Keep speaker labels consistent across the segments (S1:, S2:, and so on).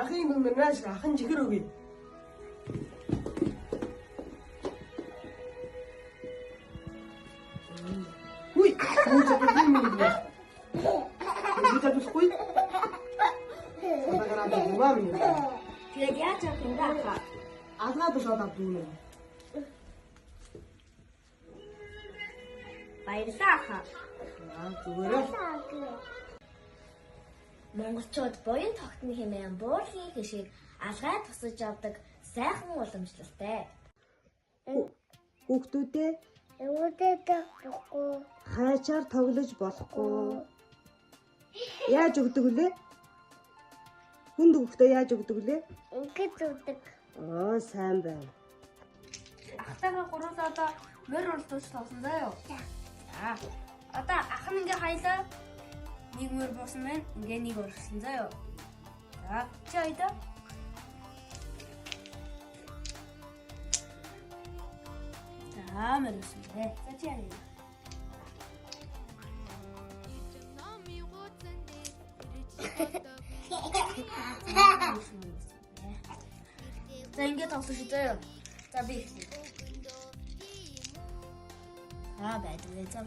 S1: Ахын нэмэрнэж ахын жихэр өгье. Ui, mucho que tiene mi vida. Mucho que fui. Sta grande di mamma.
S2: Тэгээд яаж авах юм бэ хаа?
S1: Алгаад шууд авдгүй.
S2: Баярлалаа хаа.
S1: Зүгээрээ.
S2: Монголчууд буян тогтны хэмээн буурлын хишиг алгай тусаж авдаг сайхан уламжлалтай.
S3: Хүүхдүүдээ
S4: Өвдөдөө
S3: хайчаар тоглож болохгүй. Яаж өгдөг вүлээ? Хүнд хүүхдээ яаж өгдөг вүлээ?
S4: ингэж үдэг.
S3: Оо, сайн байна.
S2: Ахтайгаа гурвал одоо мөр уралдуулж тоглосон заа юу? За. Одоо ах нь ингээ хайлаа. Нэг мөр буусан байна. Ингээ нэг урагсан заа юу? За, чи ойдоо. За, мөр үсэн бэ. За чи яа. За ингээд тоглож заа юу? За би эхлэе. Байдаг зам.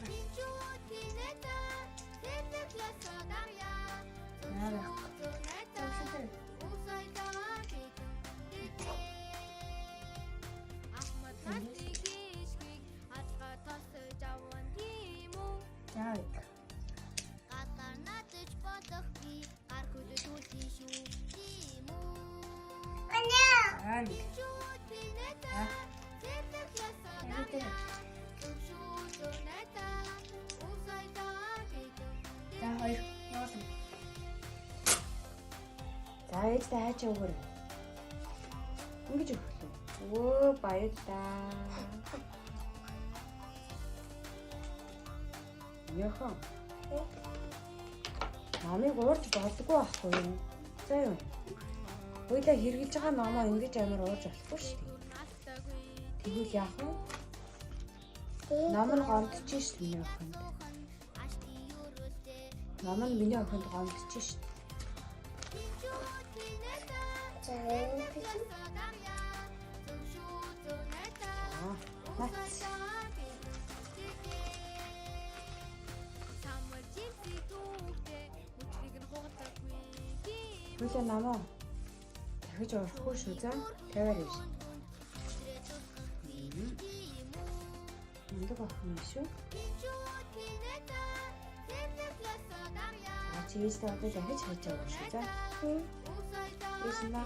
S3: За ээжтэй хайчаа өгөр. Ингэж өглөө. Өө, баярлаа. Яхан. Намайг уурж болдгоо ахгүй юу? За юу. Хоёлаа хэрглэж байгаа номоо ингэж амар ууж болохгүй шүү дээ. Тэгвэл яах вэ? Ном нь гомдчих шүү дээ миний охинд. Ном нь миний охинд гомдчих шүү дээ. Хүлээ намаа дахиж урахгүй шүү за тавиар иш. Энд бахан шүү. Чист одоо дахиж хайж байгаа шүү за. Ишна.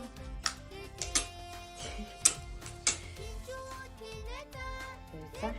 S3: За.